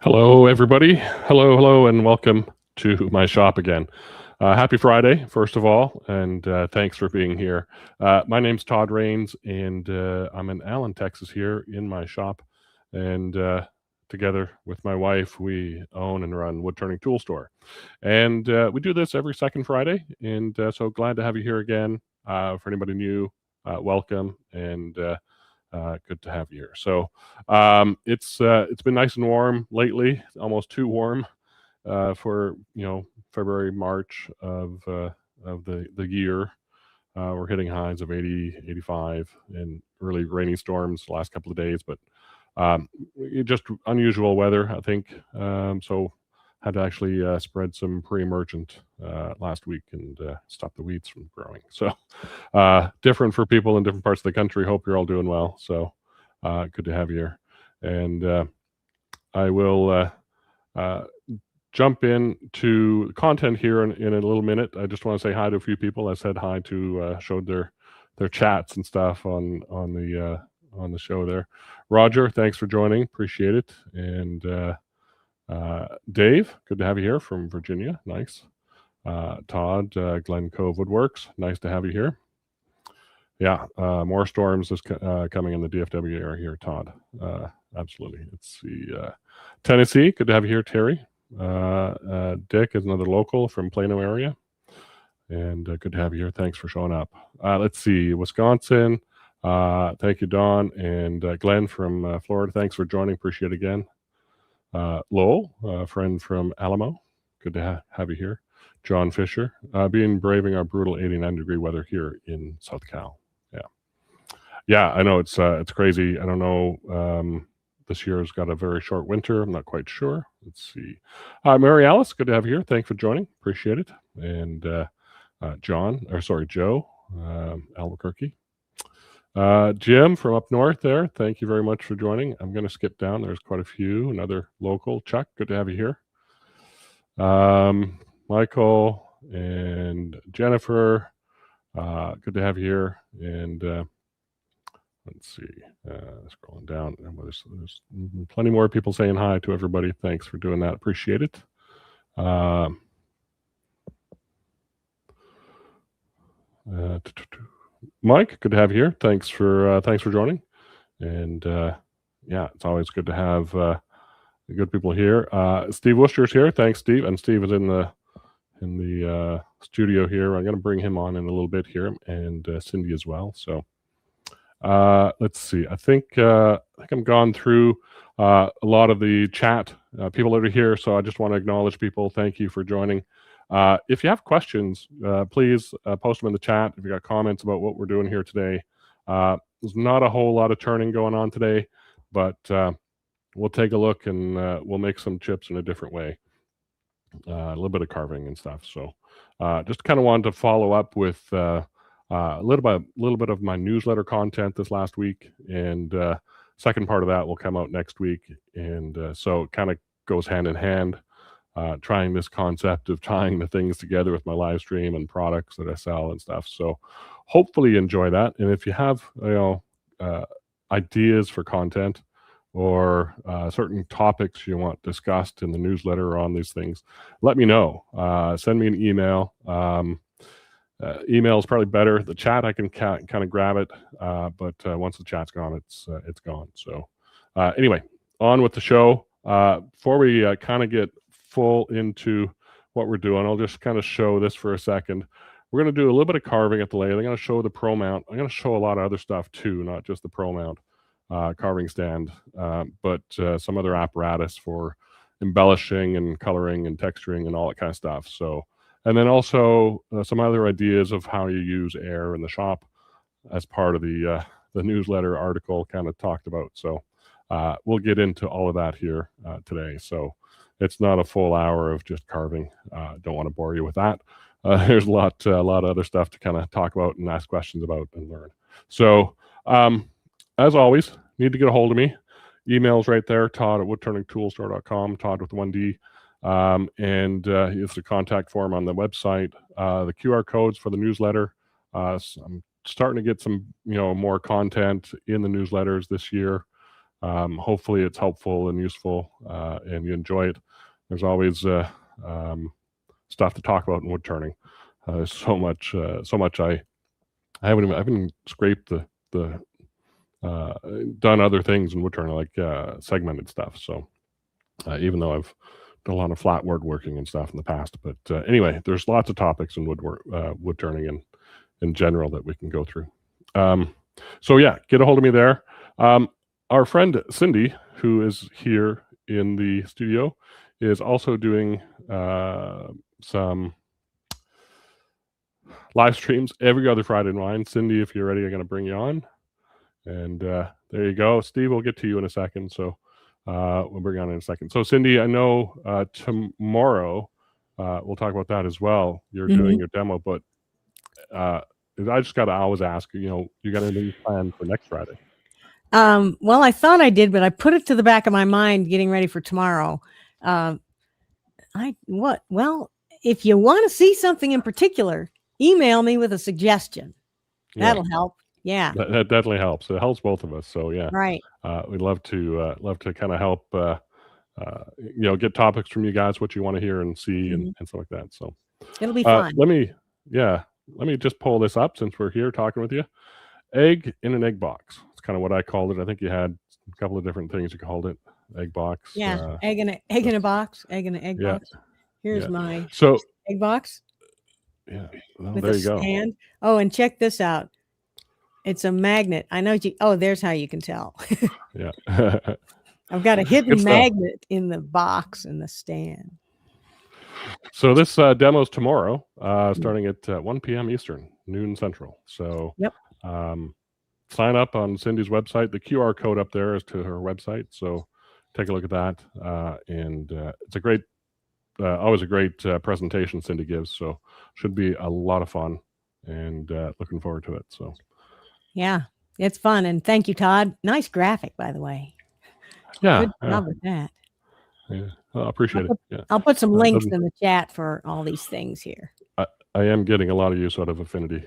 Hello, everybody. Hello, and welcome to my shop again. Happy Friday, first of all, and thanks for being here. My name's Todd Rains, and I'm in Allen, Texas here in my shop, and together with my wife, we own and run Woodturning Tool Store. And we do this every second Friday, and so glad to have you here again. For anybody new, welcome, and good to have you here. So it's been nice and warm lately, almost too warm for February, March of the year. We're hitting highs of 80, 85, and really rainy storms the last couple of days, but just unusual weather, I think. So had to actually spread some pre-emergent last week and stop the weeds from growing. So different for people in different parts of the country. Hope you're all doing well. So good to have you here. And I will jump into content here in a little minute. I just want to say hi to a few people. I said hi to, showed their chats and stuff on the show there. Roger, thanks for joining. Appreciate it. And Dave, good to have you here from Virginia. Nice. Todd, Glen Cove Woodworks. Nice to have you here. Yeah, more storms is coming in the DFW area here, Todd. Absolutely. Let's see. Tennessee, good to have you here, Terry. Dick is another local from Plano area. And good to have you here. Thanks for showing up. Let's see. Wisconsin. Thank you, Don. And Glenn from Florida. Thanks for joining. Appreciate it again. Lowell, a friend from Alamo. Good to have you here. John Fisher, braving our brutal 89-degree weather here in South Cal. Yeah, I know it's crazy. I don't know. This year's got a very short winter. I'm not quite sure. Let's see. Mary Alice, good to have you here. Thanks for joining. Appreciate it. And Joe, Albuquerque. Jim from up north there, thank you very much for joining. I'm going to skip down. There's quite a few. Another local. Chuck, good to have you here. Michael and Jennifer, good to have you here. And let's see, scrolling down. There's plenty more people saying hi to everybody. Thanks for doing that. Appreciate it. Mike, good to have you here. Thanks for joining. And yeah, it's always good to have good people here. Steve Worcester's here. Thanks, Steve. And Steve is in the studio here. I'm going to bring him on in a little bit here, and Cindy as well. So let's see. I think I'm gone through a lot of the chat people that are here. So I just want to acknowledge people. Thank you for joining. If you have questions, please post them in the chat. If you got comments about what we're doing here today, there's not a whole lot of turning going on today, but we'll take a look and we'll make some chips in a different way. A little bit of carving and stuff. So just kind of wanted to follow up with a little bit of my newsletter content this last week, and second part of that will come out next week. And so it kind of goes hand in hand. Trying this concept of tying the things together with my live stream and products that I sell and stuff. So hopefully you enjoy that. And if you have ideas for content or certain topics you want discussed in the newsletter or on these things, let me know. Send me an email. email is probably better. The chat, I can kind of grab it, but once the chat's gone, it's gone. So anyway, on with the show. Before we kind of get full into what we're doing, I'll just kind of show this for a second. We're going to do a little bit of carving at the lathe. I'm going to show the Pro Mount. I'm going to show a lot of other stuff too, not just the Pro Mount carving stand, but some other apparatus for embellishing and coloring and texturing and all that kind of stuff. So, and then also some other ideas of how you use air in the shop as part of the newsletter article kind of talked about. So we'll get into all of that here today. So it's not a full hour of just carving. Don't want to bore you with that. There's a lot of other stuff to kind of talk about and ask questions about and learn. So as always, need to get a hold of me. Email's right there, Todd@woodturningtoolstore.com, Todd with 1D. And it's the contact form on the website. The QR codes for the newsletter. So I'm starting to get some, more content in the newsletters this year. Hopefully it's helpful and useful, and you enjoy it. There's always stuff to talk about in wood turning. There's so much. I haven't even scraped the done other things in wood turning, like segmented stuff. So even though I've done a lot of flat woodworking and stuff in the past, but anyway, there's lots of topics in wood turning and in general that we can go through. So yeah, get a hold of me there. Our friend Cindy, who is here in the studio, is also doing some live streams every other Friday night. Cindy, if you're ready, I'm going to bring you on. And there you go. Steve, we'll get to you in a second. So we'll bring you on in a second. So Cindy, I know tomorrow we'll talk about that as well. You're doing your demo, but I just got to always ask, you got anything planned for next Friday? Well, I thought I did, but I put it to the back of my mind getting ready for tomorrow. Well, if you want to see something in particular, email me with a suggestion. That'll help. Yeah. That definitely helps. It helps both of us. So yeah. Right. We'd love to kind of help, get topics from you guys, what you want to hear and see and stuff like that. So it'll be fun. Let me just pull this up since we're here talking with you. Egg in an egg box. It's kind of what I called it. I think you had a couple of different things you called it. Egg box. Yeah. Egg in a box. Egg in an egg box. Here's my egg box. Yeah. Well, there you go. Oh, and check this out. It's a magnet. I know there's how you can tell. Yeah. I've got a hidden magnet in the box in the stand. So this demo's tomorrow, starting at 1 p.m. Eastern, noon Central. So sign up on Cindy's website. The QR code up there is to her website. So take a look at that. And it's always a great presentation Cindy gives. So should be a lot of fun and looking forward to it. So. Yeah, it's fun. And thank you, Todd. Nice graphic, by the way. Yeah. Good job with that. Yeah, I appreciate it. Yeah. I'll put some links in the chat for all these things here. I am getting a lot of use out of Affinity.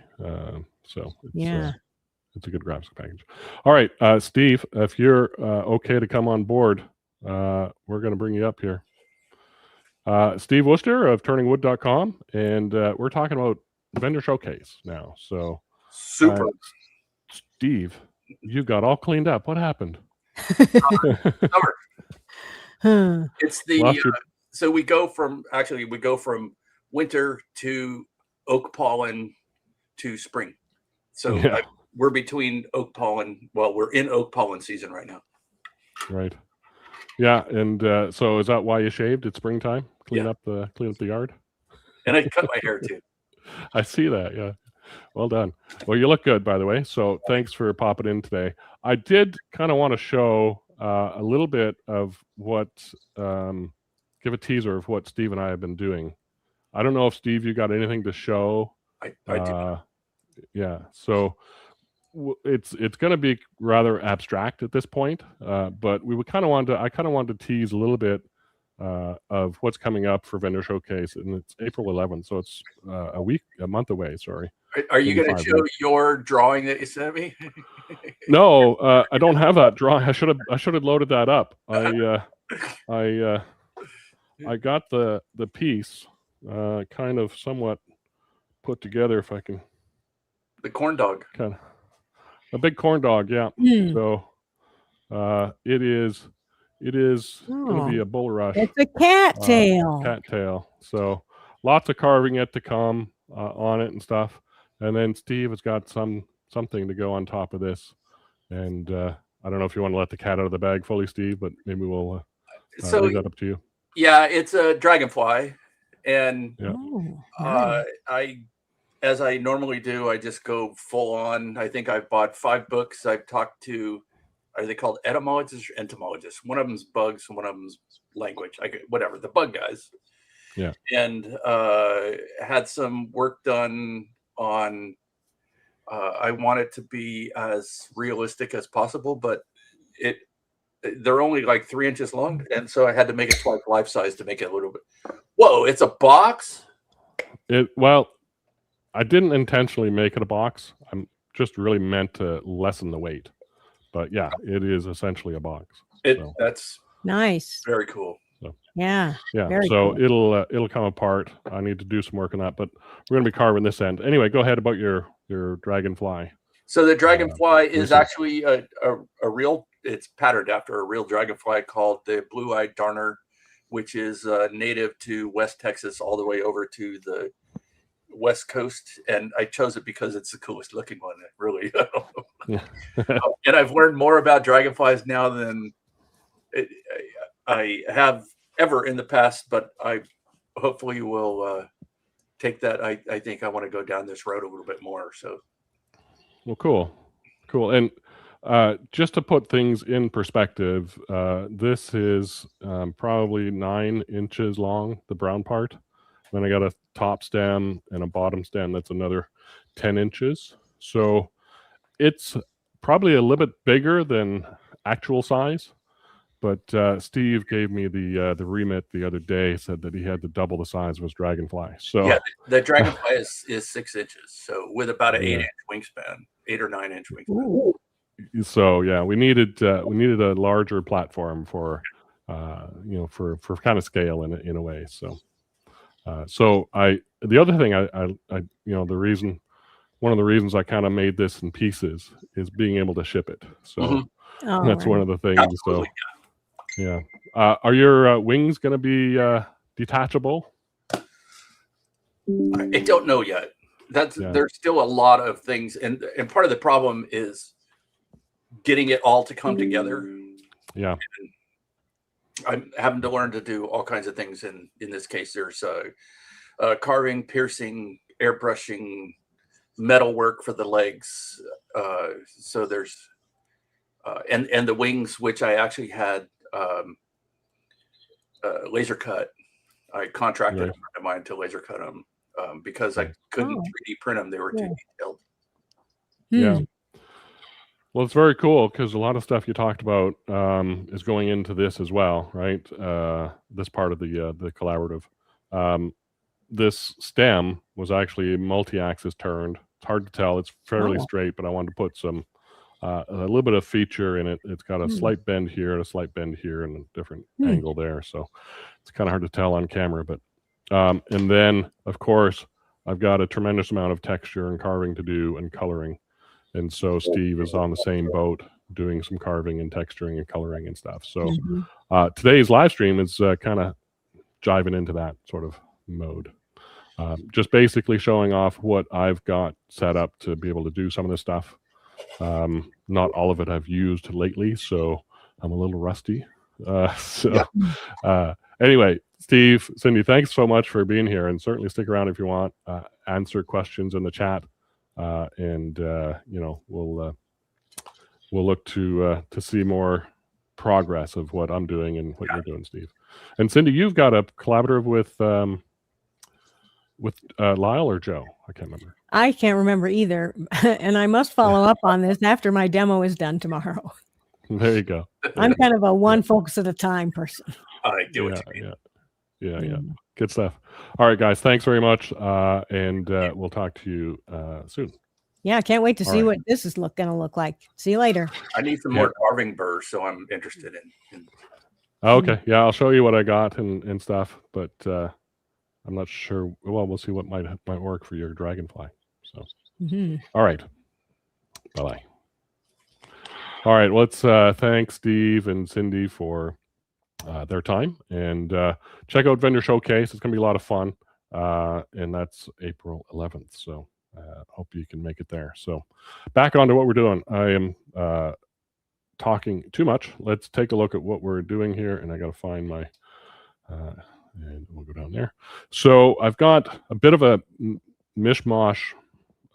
So it's a good graphics package. All right, Steve, if you're okay to come on board, we're going to bring you up here. Steve Worcester of turningwood.com, and we're talking about vendor showcase now. So super. Steve, you got all cleaned up. What happened? Summer. It's the so we go from winter to oak pollen to spring. So we're between oak pollen. Well, we're in oak pollen season right now. Right. Yeah, and so is that why you shaved? It's springtime. Clean up the yard. And I cut my hair too. I see that. Yeah. Well done. Well, you look good, by the way. So thanks for popping in today. I did kind of want to show a little bit of what, give a teaser of what Steve and I have been doing. I don't know if Steve, you got anything to show. I do. Yeah. So it's going to be rather abstract at this point, but I kind of wanted to tease a little bit of what's coming up for Vendor Showcase, and it's April 11th, so it's a month away. Sorry. Are you going to show your drawing that you sent me? No, I don't have that drawing. I should have loaded that up. I got the piece kind of somewhat put together if I can. The corn dog. Kind of a big corn dog, yeah. So it is going to be a bulrush. It's a cattail. Cattail. So lots of carving yet to come on it and stuff. And then Steve has got something to go on top of this. And I don't know if you want to let the cat out of the bag fully, Steve, but maybe we'll leave that up to you. Yeah, it's a dragonfly. And Nice. as I normally do, I just go full on. I think I've bought 5 books. I've talked to, are they called etymologists or entomologists? One of them's bugs and one of them's language. Whatever, the bug guys. Yeah. And had some work done on, I want it to be as realistic as possible, but they're only like 3 inches long. And so I had to make it like life size to make it a little bit. Whoa, it's a box? Well, I didn't intentionally make it a box. I'm just really meant to lessen the weight. But yeah, it is essentially a box. That's nice. Very cool. So, yeah. So cool. It'll come apart. I need to do some work on that, but we're going to be carving this end. Anyway, go ahead about your dragonfly. So the dragonfly is actually a real, it's patterned after a real dragonfly called the blue-eyed darner, which is native to West Texas all the way over to the West Coast. And I chose it because it's the coolest looking one. Really. And I've learned more about dragonflies now than I have ever in the past, but I hopefully will take that. I think I want to go down this road a little bit more. So. Well, cool. And just to put things in perspective, this is probably 9 inches long, the brown part. Then I got a top stem and a bottom stem that's another 10 inches. So it's probably a little bit bigger than actual size. But Steve gave me the remit the other day, said that he had to double the size of his dragonfly. So yeah, the dragonfly is 6 inches, so with about an 8-inch wingspan, 8 or 9 inch wingspan. Ooh. So yeah, we needed a larger platform for for kind of scale in a way. So the other thing one of the reasons I kind of made this in pieces is being able to ship it. So that's one of the things. Absolutely. So yeah. Are your wings going to be detachable? I don't know yet. There's still a lot of things, and part of the problem is getting it all to come together. Yeah. And I'm having to learn to do all kinds of things. In this case, there's carving, piercing, airbrushing, metal work for the legs. So there's and the wings, which I actually had laser cut. I contracted a friend of mine to laser cut them because I couldn't 3D print them. They were too detailed. Yeah. Well, it's very cool because a lot of stuff you talked about is going into this as well, right? This part of the collaborative. This stem was actually multi-axis turned. It's hard to tell. It's fairly straight, but I wanted to put some a little bit of feature in it. It's got a slight bend here and a slight bend here and a different angle there. So it's kind of hard to tell on camera. But and then, of course, I've got a tremendous amount of texture and carving to do and coloring. And so Steve is on the same boat doing some carving and texturing and coloring and stuff. So today's live stream is kind of jiving into that sort of mode. Just basically showing off what I've got set up to be able to do some of this stuff. Not all of it I've used lately, so I'm a little rusty. Anyway, Steve, Cindy, thanks so much for being here, and certainly stick around if you want. Answer questions in the chat, and we'll look to see more progress of what I'm doing and what you're doing, Steve. And Cindy, you've got a collaborative with Lyle or Joe? I can't remember. I can't remember either. And I must follow up on this after my demo is done tomorrow. There you go. I'm kind of a one focus at a time person. I do what you mean. Yeah. Good stuff. All right, guys. Thanks very much. And we'll talk to you soon. Yeah, I can't wait to see what this is going to look like. See you later. I need some more carving burrs, so I'm interested in. Okay. Yeah, I'll show you what I got and stuff. But I'm not sure. Well, we'll see what might work for your dragonfly. So, Mhm. all right. Bye-bye. All right, let's thank Steve and Cindy for their time, and check out Vendor Showcase. It's going to be a lot of fun, and that's April 11th. So hope you can make it there. So back on to what we're doing. I am talking too much. Let's take a look at what we're doing here, and I got to find my and we'll go down there. So I've got a bit of a mishmash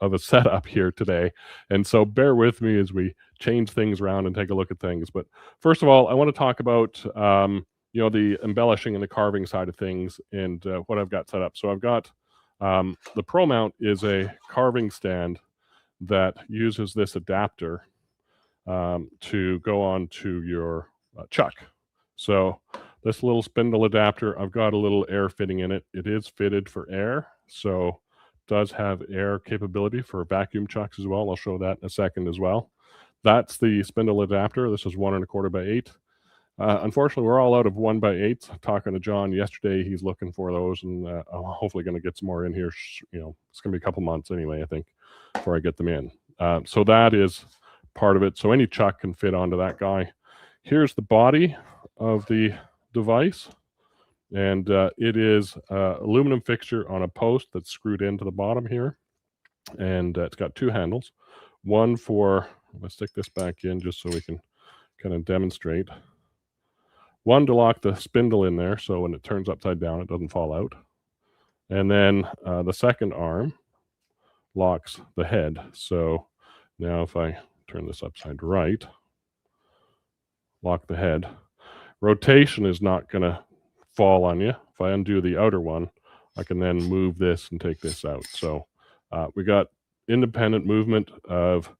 of a setup here today, and so bear with me as we change things around and take a look at things. But first of all, I want to talk about the embellishing and the carving side of things, and what I've got set up. So I've got the Pro Mount is a carving stand that uses this adapter to go on to your chuck. So this little spindle adapter, I've got a little air fitting in it. It is fitted for air, so does have air capability for vacuum chucks as well. I'll show that in a second as well. That's the spindle adapter. This is 1 1/4 by 8. Unfortunately, we're all out of 1 by 8s. Talking to John yesterday, he's looking for those, and I'm hopefully going to get some more in here. It's going to be a couple months anyway, I think, before I get them in. So that is part of it. So any chuck can fit onto that guy. Here's the body of the device, and it is aluminum fixture on a post that's screwed into the bottom here, and it's got 2 handles. One for, let's stick this back in just so we can kind of demonstrate. One to lock the spindle in there, so when it turns upside down, it doesn't fall out. And then the second arm locks the head. So now if I turn this upside right, lock the head. Rotation is not going to fall on you. If I undo the outer one, I can then move this and take this out. So we got independent movement of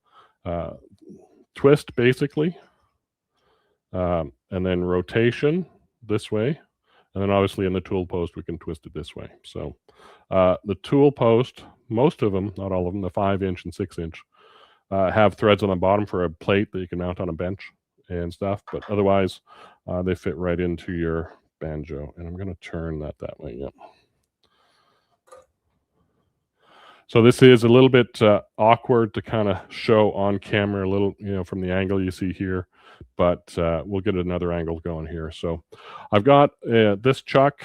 twist, basically, and then rotation this way. And then obviously in the tool post, we can twist it this way. So the tool post, most of them, not all of them, the 5-inch and 6-inch, have threads on the bottom for a plate that you can mount on a bench and stuff. But otherwise, they fit right into your banjo. And I'm going to turn that way. Yep. So this is a little bit awkward to kind of show on camera, a little, from the angle you see here, but we'll get another angle going here. So I've got this chuck.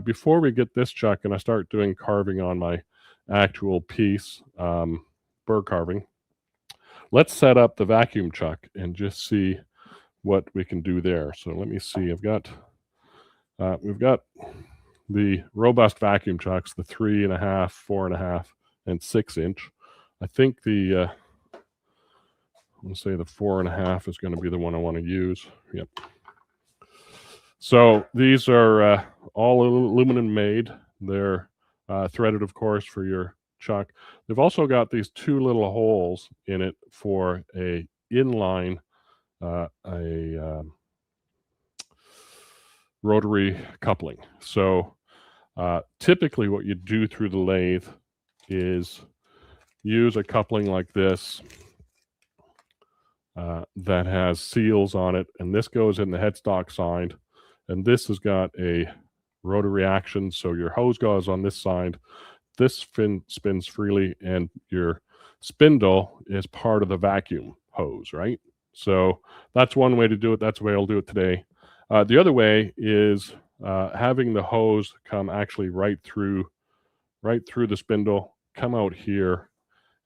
Before we get this chuck and I start doing carving on my actual piece, burr carving, let's set up the vacuum chuck and just see what we can do there. So let me see. We've got the robust vacuum chucks, the 3.5, 4.5, and 6-inch. I think the let's say the 4.5 is going to be the one I want to use. Yep. So these are all aluminum made. They're threaded, of course, for your chuck. They've also got these 2 little holes in it for a inline rotary coupling. So typically what you do through the lathe is use a coupling like this that has seals on it, and this goes in the headstock side, and this has got a rotary action, so your hose goes on this side, this spins freely, and your spindle is part of the vacuum hose, right? So that's one way to do it. That's the way I'll do it today. The other way is having the hose come actually right through the spindle, come out here,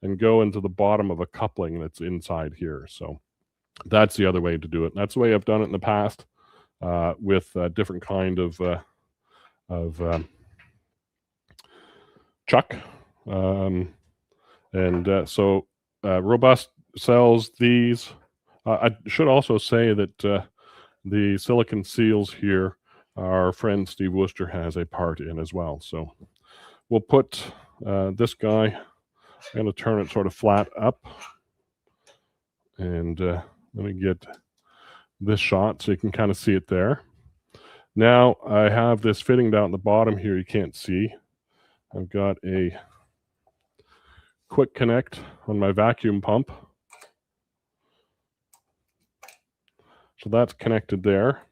and go into the bottom of a coupling that's inside here. So that's the other way to do it. That's the way I've done it in the past with a different kind of chuck. So Robust sells these. I should also say that the silicon seals here, our friend Steve Worcester has a part in as well. So we'll put this guy, I'm going to turn it sort of flat up, and let me get this shot so you can kind of see it there. Now I have this fitting down at the bottom here. You can't see. I've got a quick connect on my vacuum pump. So that's connected there.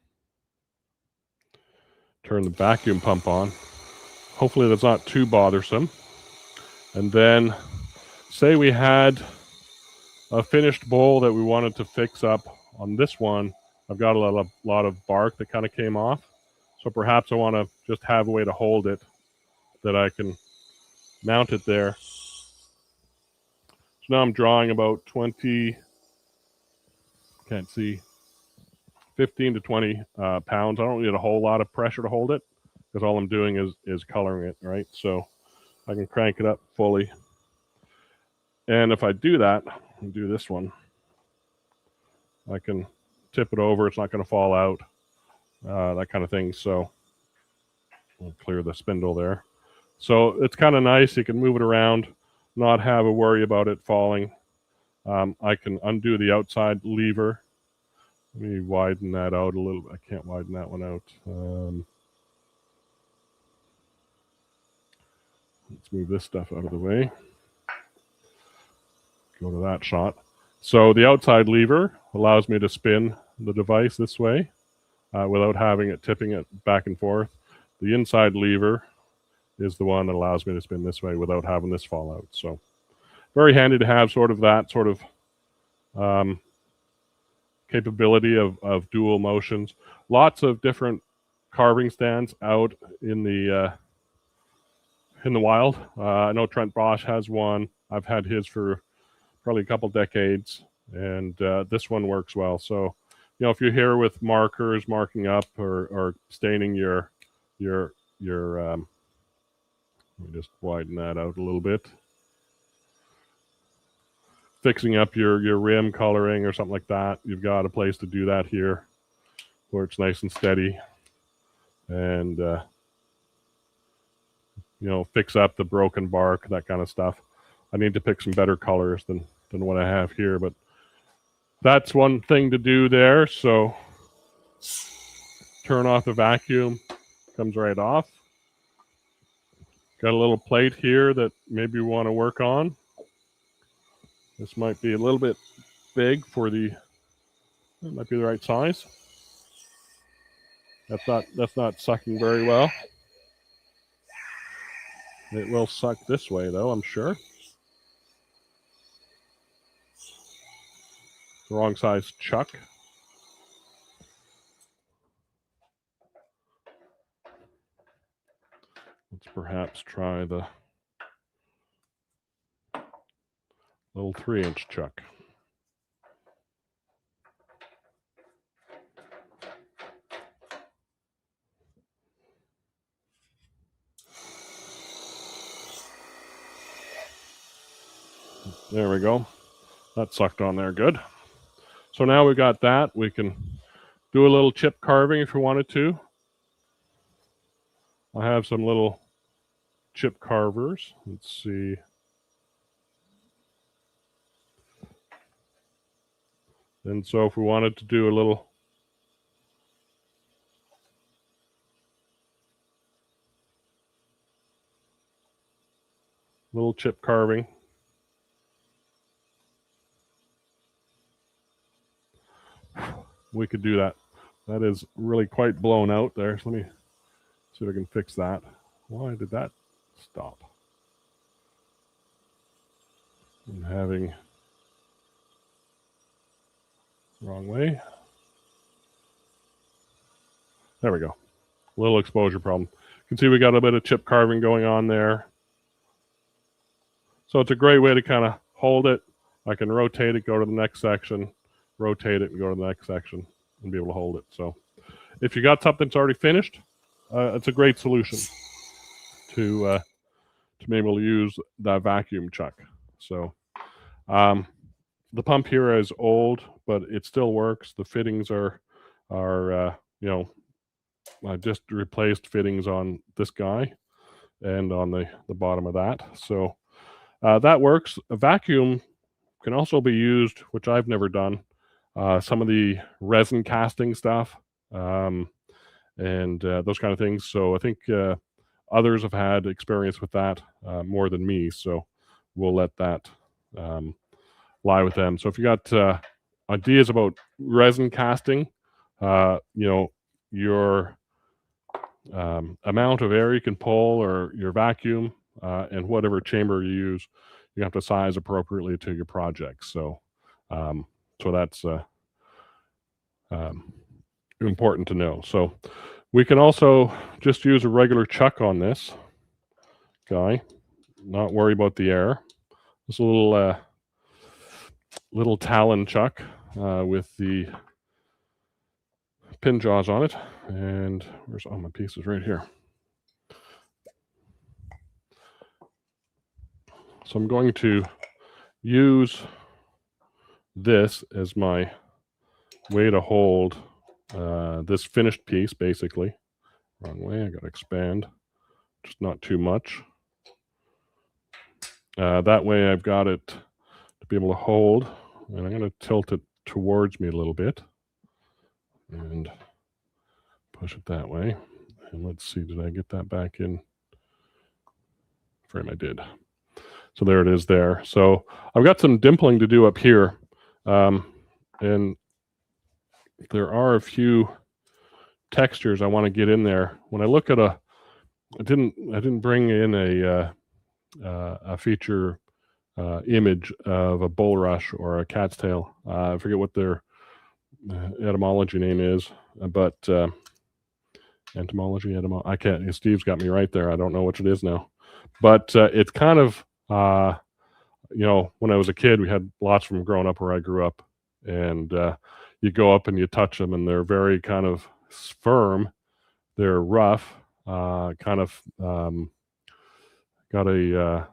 Turn the vacuum pump on. hopefully that's not too bothersome. And then say we had a finished bowl that we wanted to fix up on this one. I've got a lot of bark that kind of came off. So perhaps I want to just have a way to hold it that I can mount it there. So now I'm drawing about 20, can't see, 15 to 20 pounds. I don't need a whole lot of pressure to hold it because all I'm doing is coloring it, right? So I can crank it up fully. And if I do that, and do this one, I can tip it over. It's not going to fall out, that kind of thing. So I'll clear the spindle there. So it's kind of nice. You can move it around, not have a worry about it falling. I can undo the outside lever. Let me widen that out a little bit. I can't widen that one out. Let's move this stuff out of the way. Go to that shot. So the outside lever allows me to spin the device this way without having it tipping it back and forth. The inside lever is the one that allows me to spin this way without having this fall out. So very handy to have sort of that sort of capability of dual motions. Lots of different carving stands out in the wild. I know Trent Bosch has one. I've had his for probably a couple decades, and this one works well. So, you know, if you're here with markers, marking up or staining your let me just widen that out a little bit. Fixing up your rim coloring or something like that, you've got a place to do that here where it's nice and steady, and you know, fix up the broken bark, that kind of stuff. I need to pick some better colors than what I have here, but that's one thing to do there. So turn off the vacuum, comes right off. Got a little plate here that maybe we want to work on. This might be a little bit big for it might be the right size. That's not sucking very well. It will suck this way though, I'm sure. The wrong size chuck. Let's perhaps try the little 3-inch chuck. There we go. That sucked on there good. So now we got that. We can do a little chip carving if we wanted to. I have some little chip carvers. Let's see. And so if we wanted to do a little chip carving, we could do that. That is really quite blown out there. So let me see if I can fix that. Why did that stop? I'm having wrong way. There we go. A little exposure problem. You can see we got a bit of chip carving going on there. So it's a great way to kind of hold it. I can rotate it, go to the next section, rotate it and go to the next section and be able to hold it. So if you got something that's already finished, it's a great solution to be able to use that vacuum chuck. So the pump here is old, but it still works. The fittings are you know, I just replaced fittings on this guy and on the bottom of that. So that works. A vacuum can also be used, which I've never done, some of the resin casting stuff and those kind of things. So I think others have had experience with that more than me. So we'll let that lie with them. So if you got ideas about resin casting, you know, your amount of air you can pull, or your vacuum, and whatever chamber you use, you have to size appropriately to your project. So that's important to know. So we can also just use a regular chuck on this guy, not worry about the air. This little Talon chuck with the pin jaws on it. And where's all my pieces? Right here. So I'm going to use this as my way to hold this finished piece, basically. Wrong way, I gotta expand, just not too much. That way I've got it to be able to hold, and I'm gonna tilt it towards me a little bit and push it that way. And let's see, did I get that back in frame? I did. So there it is there. So I've got some dimpling to do up here. And there are a few textures I want to get in there. When I look at I didn't bring in a feature image of a bulrush or a cat's tail. I forget what their etymology name is, but entomology, I can't. Steve's got me right there. I don't know which it is now, but it's kind of when I was a kid, we had lots of them growing up where I grew up, and you go up and you touch them, and they're very kind of firm. They're rough, kind of got a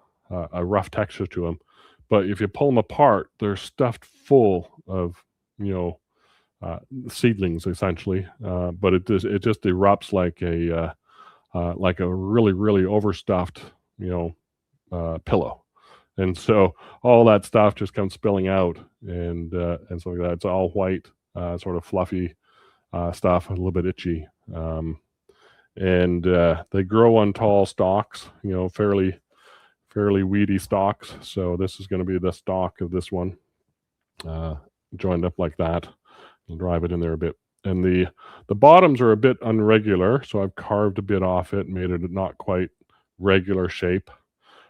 rough texture to them. But if you pull them apart, they're stuffed full of seedlings essentially. But it just erupts like a really, really overstuffed pillow. And so all that stuff just comes spilling out, and so like that. It's all white, sort of fluffy stuff, a little bit itchy, and they grow on tall stalks, fairly weedy stalks. So this is going to be the stalk of this one, joined up like that. I'll drive it in there a bit, and the bottoms are a bit irregular, so I've carved a bit off it, made it not quite regular shape.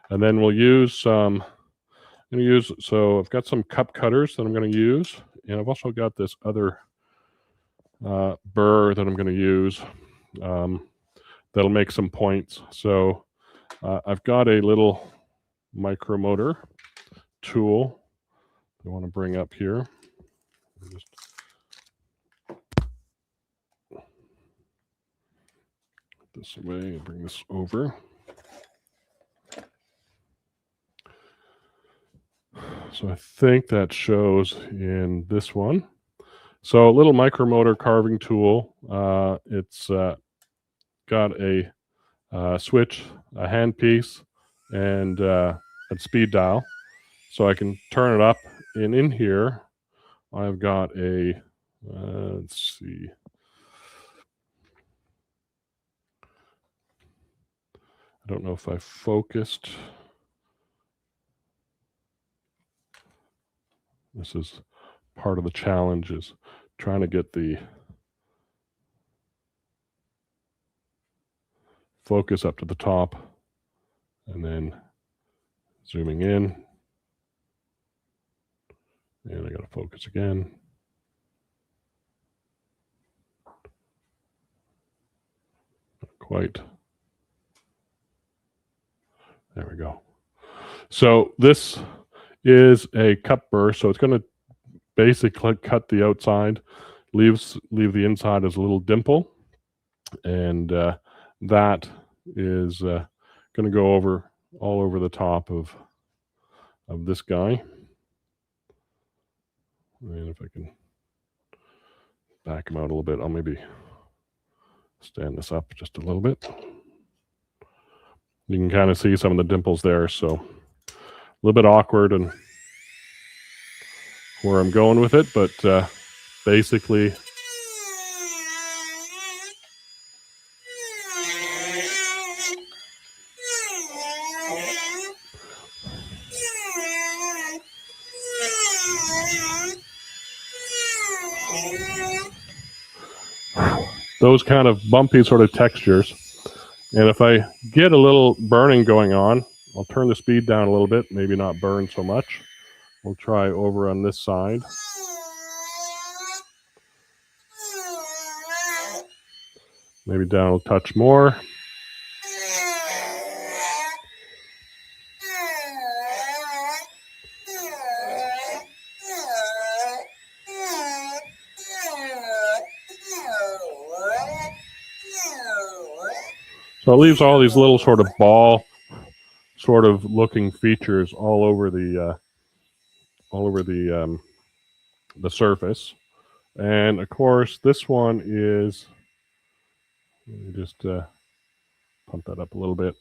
And then we'll use so I've got some cup cutters that I'm going to use, and I've also got this other burr that I'm going to use that'll make some points. So I've got a little micromotor tool I want to bring up here. Just this way and bring this over. So I think that shows in this one. So a little micromotor carving tool. It's got a switch, a handpiece, and a speed dial. So I can turn it up. And in here, I've got a, let's see. I don't know if I focused. This is part of the challenge, is trying to get the focus up to the top and then zooming in. And I got to focus again. Not quite. There we go. So this is a cup burr, so it's going to basically cut the outside, leave the inside as a little dimple, and that is going to go all over the top of this guy. And if I can back him out a little bit, I'll maybe stand this up just a little bit. You can kind of see some of the dimples there, so a little bit awkward and where I'm going with it, but basically those kind of bumpy sort of textures. And if I get a little burning going on, I'll turn the speed down a little bit, maybe not burn so much. We'll try over on this side. Maybe down a touch more. So it leaves all these little sort of ball sort of looking features all over the surface. And of course, this one is, let me just pump that up a little bit.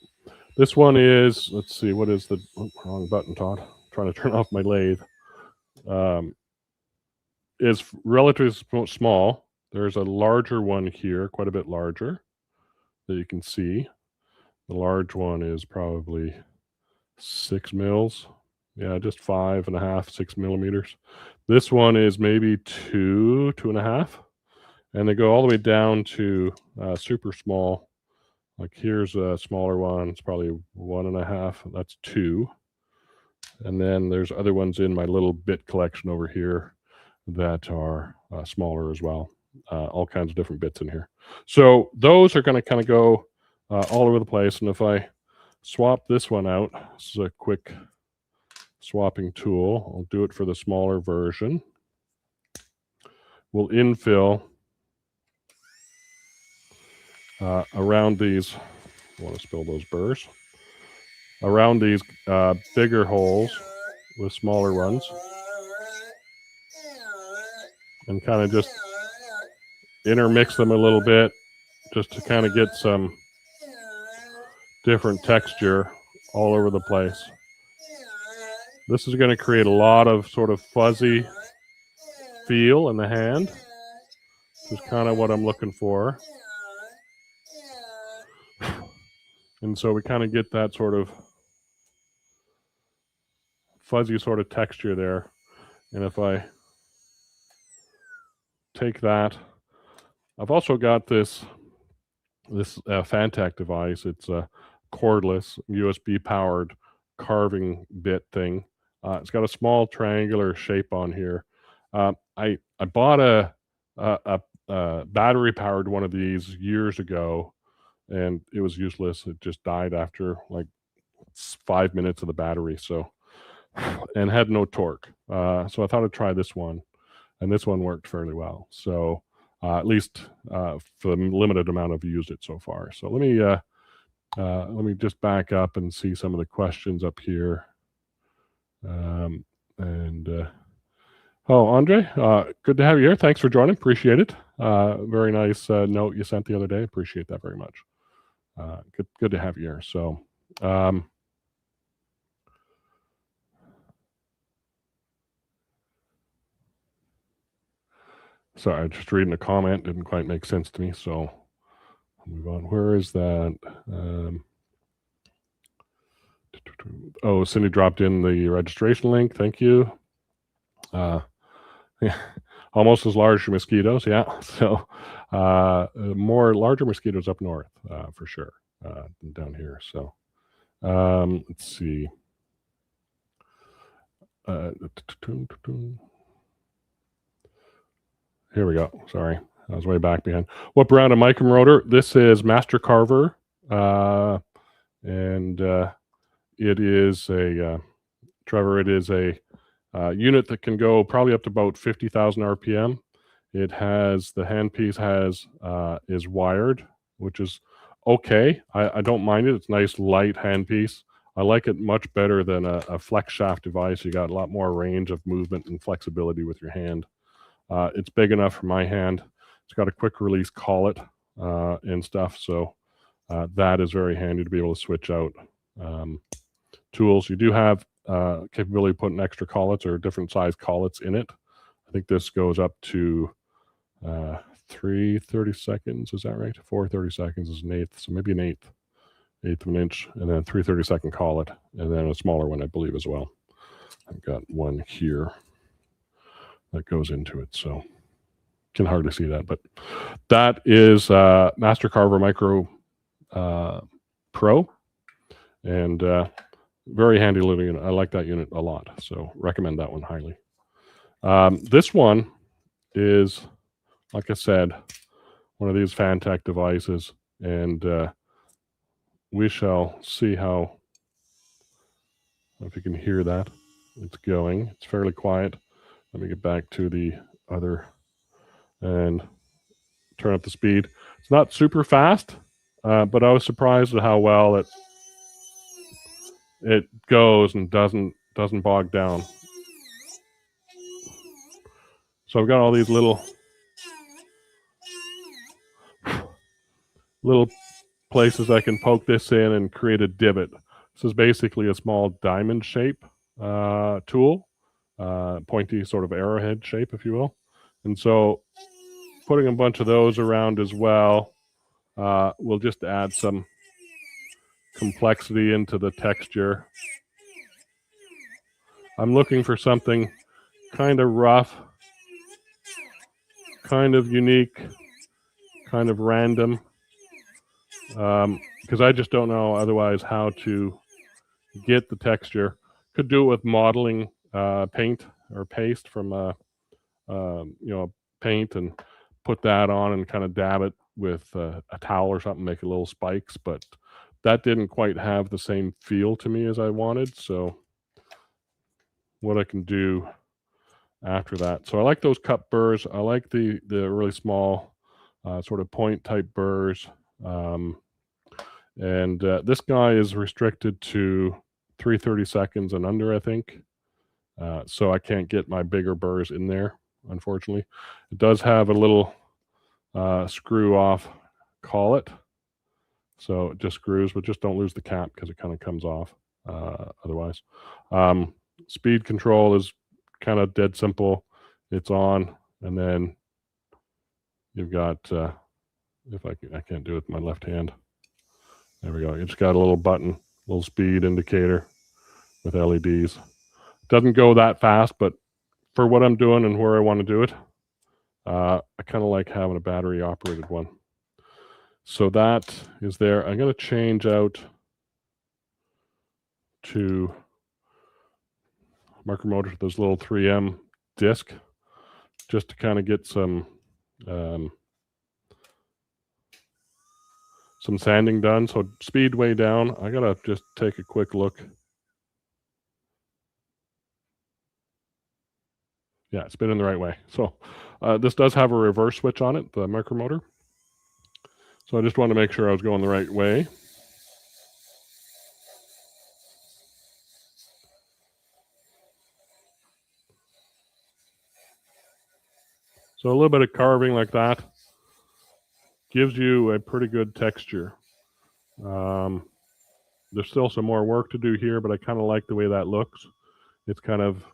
This one is, let's see, what is the wrong button, Todd? I'm trying to turn off my lathe. Is relatively small. There's a larger one here, quite a bit larger, that you can see. The large one is probably 6 mils. Yeah, just 5.5, 6 millimeters. This one is maybe 2.5. And they go all the way down to super small. Like here's a smaller one. It's probably 1.5. That's 2. And then there's other ones in my little bit collection over here that are smaller as well. All kinds of different bits in here. So those are going to kind of go all over the place. And if I swap this one out, this is a quick swapping tool. I'll do it for the smaller version. We'll infill around these, I want to spill those burrs, around these bigger holes with smaller ones, and kind of just intermix them a little bit just to kind of get some different texture all over the place. This is going to create a lot of sort of fuzzy feel in the hand, which is kind of what I'm looking for. And so we kind of get that sort of fuzzy sort of texture there. And if I take that, I've also got this Fantech device. It's a cordless USB powered carving bit thing. It's got a small triangular shape on here. I bought a battery powered one of these years ago, and it was useless. It just died after like 5 minutes of the battery. So, and had no torque. So I thought I'd try this one, and this one worked fairly well. So at least for the limited amount I've used it so far. So let me just back up and see some of the questions up here. Oh, Andre, good to have you here. Thanks for joining. Appreciate it. Very nice note you sent the other day. Appreciate that very much. Good to have you here. So, sorry, I'm just reading a comment. Didn't quite make sense to me. So I'll move on. Where is that? Oh, Cindy dropped in the registration link. Thank you. Yeah, almost as large as mosquitoes. Yeah. So more larger mosquitoes up north for sure than down here. So let's see. Here we go. Sorry, I was way back behind. What brand of micro rotor? This is Master Carver, and it is a Trevor. It is a unit that can go probably up to about 50,000 RPM. It has the handpiece is wired, which is okay. I don't mind it. It's a nice light handpiece. I like it much better than a flex shaft device. You got a lot more range of movement and flexibility with your hand. It's big enough for my hand. It's got a quick release collet and stuff. So that is very handy to be able to switch out tools. You do have capability of putting extra collets or different size collets in it. I think this goes up to 3/30 seconds. Is that right? 4/30 seconds is an eighth. So maybe an eighth of an inch, and then 3/30 second collet, and then a smaller one, I believe, as well. I've got one here that goes into it. So can hardly see that, but that is Master Carver Micro Pro, and very handy little unit. I like that unit a lot, so recommend that one highly. This one is, like I said, one of these Fantech devices, and we shall see how, if you can hear that, it's going. It's fairly quiet. Let me get back to the other and turn up the speed. It's not super fast, but I was surprised at how well it goes and doesn't bog down. So I've got all these little places I can poke this in and create a divot. This is basically a small diamond shape tool, pointy sort of arrowhead shape, if you will. And so putting a bunch of those around as well will just add some complexity into the texture. I'm looking for something kind of rough, kind of unique, kind of random, because I just don't know otherwise how to get the texture. Could do it with modeling paint or paste from paint, and put that on and kind of dab it with a towel or something, make it little spikes, but that didn't quite have the same feel to me as I wanted. So what I can do after that. So I like those cup burrs. I like the really small sort of point type burrs. And this guy is restricted to 3/30 seconds and under, I think. So I can't get my bigger burrs in there, unfortunately. It does have a little screw off collet. So it just screws, but just don't lose the cap because it kind of comes off otherwise. Speed control is kind of dead simple. It's on, and then you've got, if I can't do it with my left hand. There we go. You just got a little button, little speed indicator with LEDs. Doesn't go that fast, but for what I'm doing and where I want to do it, I kind of like having a battery operated one. So that is there. I'm going to change out to micromotor to this little 3M disc just to kind of get some sanding done. So speed way down. I got to just take a quick look. Yeah, it's spinning the right way. So this does have a reverse switch on it, the micromotor. So I just wanted to make sure I was going the right way. So a little bit of carving like that gives you a pretty good texture. There's still some more work to do here, but I kind of like the way that looks. It's kind of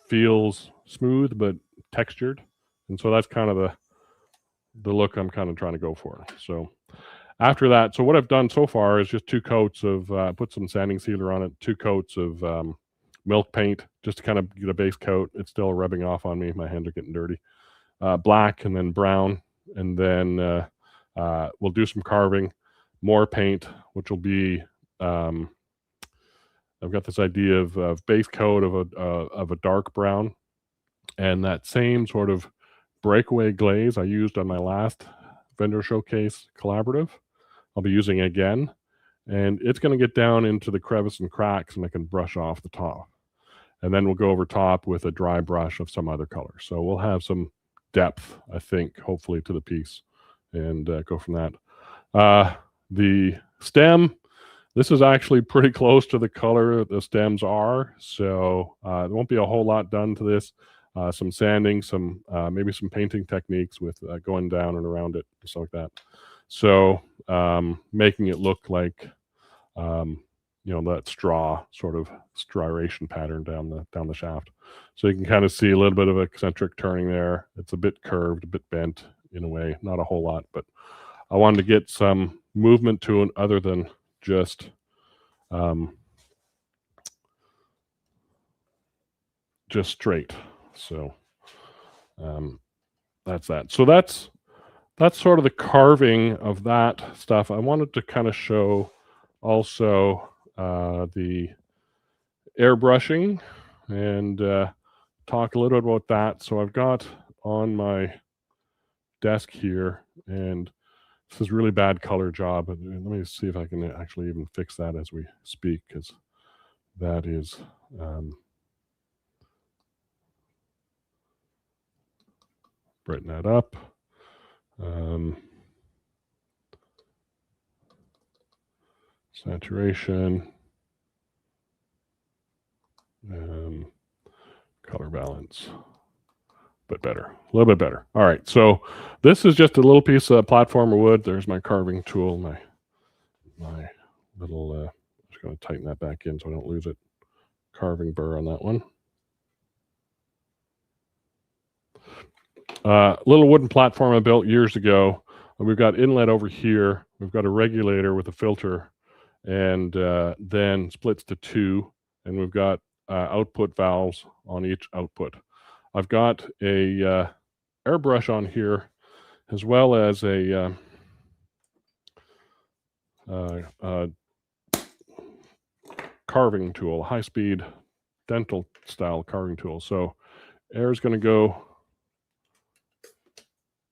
feels smooth but textured, and so that's kind of the look I'm kind of trying to go for. So after that, so what I've done so far is just 2 coats of put some sanding sealer on it, 2 coats of milk paint just to kind of get a base coat. It's still rubbing off on me. My hands are getting dirty. Black and then brown, and then we'll do some carving, more paint, which will be I've got this idea of base coat of a dark brown, and that same sort of breakaway glaze I used on my last vendor showcase collaborative, I'll be using again, and it's going to get down into the crevice and cracks, and I can brush off the top, and then we'll go over top with a dry brush of some other color. So we'll have some depth, I think, hopefully, to the piece, and go from that. The stem, this is actually pretty close to the color the stems are, so there won't be a whole lot done to this. Some sanding, some maybe some painting techniques with going down and around it, just like that. So making it look like that straw sort of striation pattern down the shaft. So you can kind of see a little bit of eccentric turning there. It's a bit curved, a bit bent in a way, not a whole lot, but I wanted to get some movement to it other than just straight. So that's that. So that's sort of the carving of that stuff. I wanted to kind of show also the airbrushing and talk a little bit about that. So I've got on my desk here, and this is really bad color job. Let me see if I can actually even fix that as we speak, because that is brighten that up. Saturation, color balance, but better, a little bit better. All right, so this is just a little piece of platformer wood. There's my carving tool, my little, just going to tighten that back in so I don't lose it. Carving burr on that one. Little wooden platform I built years ago. We've got inlet over here. We've got a regulator with a filter, and then splits to two, and we've got output valves on each output. I've got a airbrush on here, as well as a carving tool, high-speed dental style carving tool. So air is going to go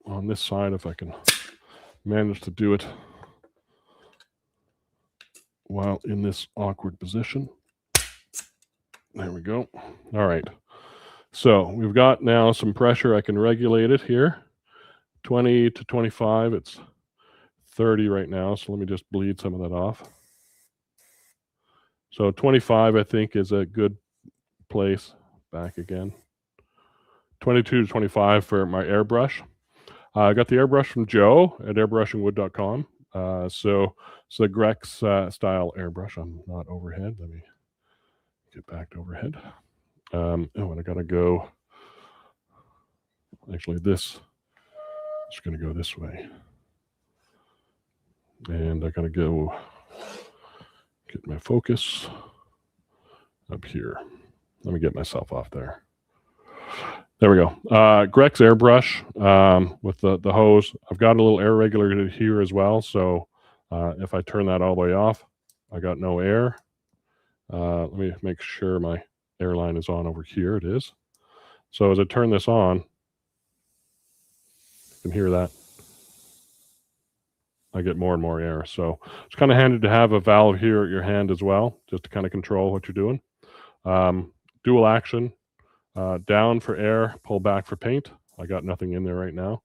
on this side, if I can manage to do it while in this awkward position. There we go. All right. So we've got now some pressure. I can regulate it here. 20 to 25. It's 30 right now. So let me just bleed some of that off. So 25, I think, is a good place. Back again. 22 to 25 for my airbrush. I got the airbrush from Joe at airbrushingwood.com. So it's a Grex style airbrush. I'm not overhead. Let me get back to overhead. And I got to go. Actually, this is going to go this way. And I got to go get my focus up here. Let me get myself off there. There we go. Grex airbrush with the hose. I've got a little air regulator here as well. So if I turn that all the way off, I got no air. Let me make sure my air line is on over here. It is. So as I turn this on, you can hear that. I get more and more air. So it's kind of handy to have a valve here at your hand as well, just to kind of control what you're doing. Dual action. Down for air, pull back for paint. I got nothing in there right now.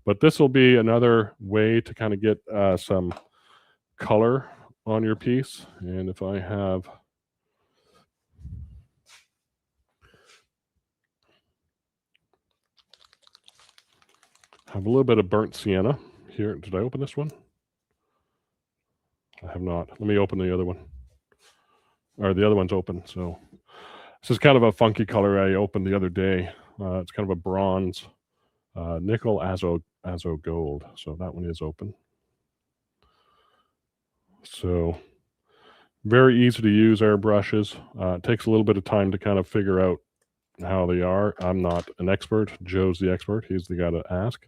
But this will be another way to kind of get some color on your piece. And if I have a little bit of burnt sienna here. Did I open this one? I have not. Let me open the other one. Or the other one's open. So this is kind of a funky color I opened the other day. It's kind of a bronze, nickel azo gold. So that one is open. So very easy to use airbrushes. It takes a little bit of time to kind of figure out how they are. I'm not an expert. Joe's the expert. He's the guy to ask.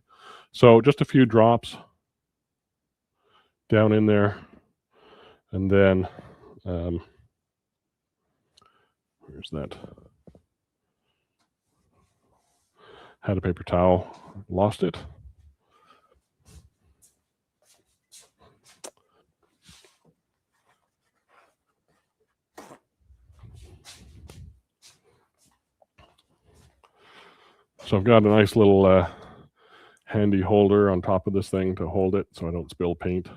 So just a few drops down in there. And then, where's that? Had a paper towel, lost it. So I've got a nice little handy holder on top of this thing to hold it so I don't spill paint.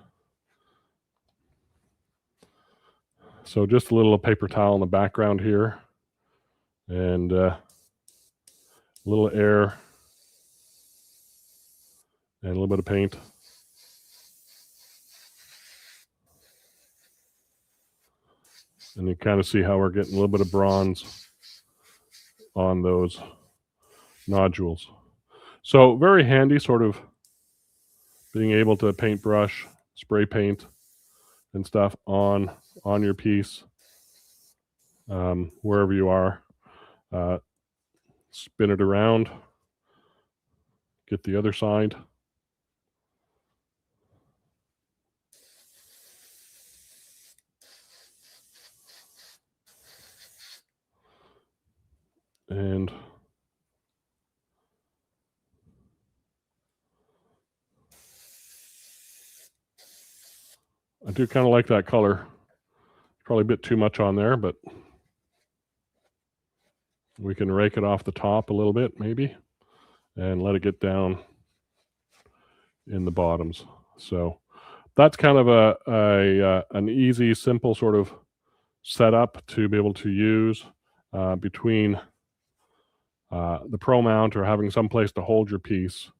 So just a little paper towel in the background here, and a little air and a little bit of paint. And you kind of see how we're getting a little bit of bronze on those nodules. So very handy, sort of being able to paintbrush, spray paint and stuff on your piece, wherever you are. Spin it around, get the other side. And I do kind of like that color. Probably a bit too much on there, but we can rake it off the top a little bit maybe and let it get down in the bottoms. So that's kind of an easy, simple sort of setup to be able to use between the pro mount or having some place to hold your piece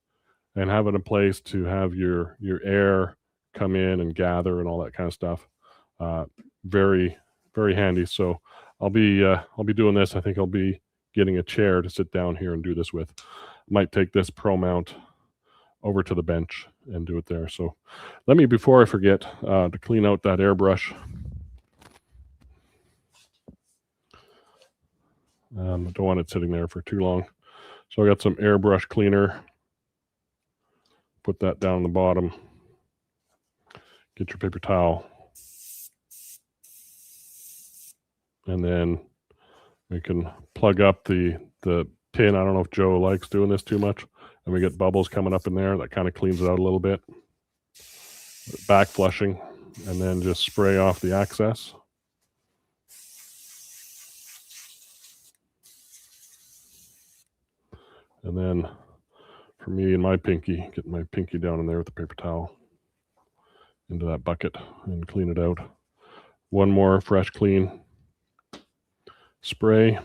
and having a place to have your air come in and gather and all that kind of stuff. Very, very handy. So I'll be doing this. I think I'll be getting a chair to sit down here and do this with. Might take this pro mount over to the bench and do it there. So let me, before I forget, to clean out that airbrush. I don't want it sitting there for too long. So I got some airbrush cleaner. Put that down the bottom. Get your paper towel. And then we can plug up the pin. I don't know if Joe likes doing this too much. And we get bubbles coming up in there. That kind of cleans it out a little bit. Back flushing. And then just spray off the excess. And then for me and my pinky, get my pinky down in there with the paper towel into that bucket and clean it out. One more fresh clean spray.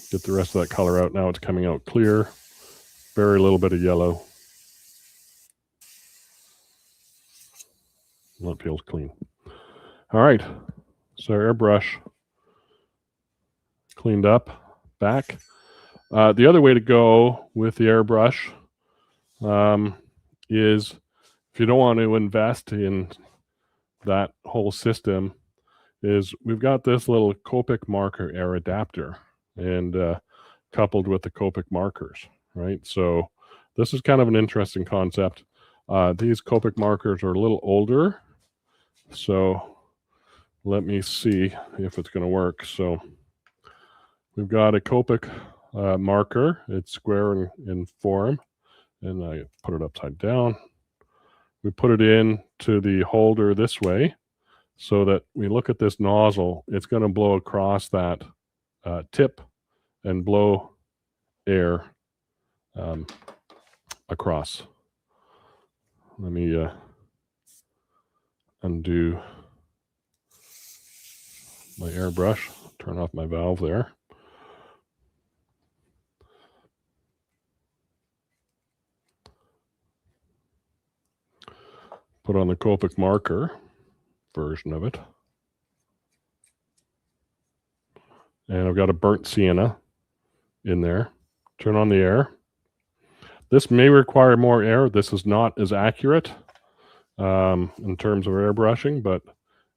Get the rest of that color out. Now it's coming out clear. Very little bit of yellow. That feels clean. All right. So airbrush cleaned up. Back. The other way to go with the airbrush is, if you don't want to invest in that whole system, is we've got this little Copic marker air adapter and coupled with the Copic markers, right? So this is kind of an interesting concept. These Copic markers are a little older, so let me see if it's going to work. So we've got a Copic marker. It's square in form, and I put it upside down. We put it in to the holder this way, so that we look at this nozzle. It's going to blow across that tip and blow air across. Let me undo my airbrush. Turn off my valve there. Put on the Copic marker version of it. And I've got a burnt sienna in there. Turn on the air. This may require more air. This is not as accurate in terms of airbrushing, but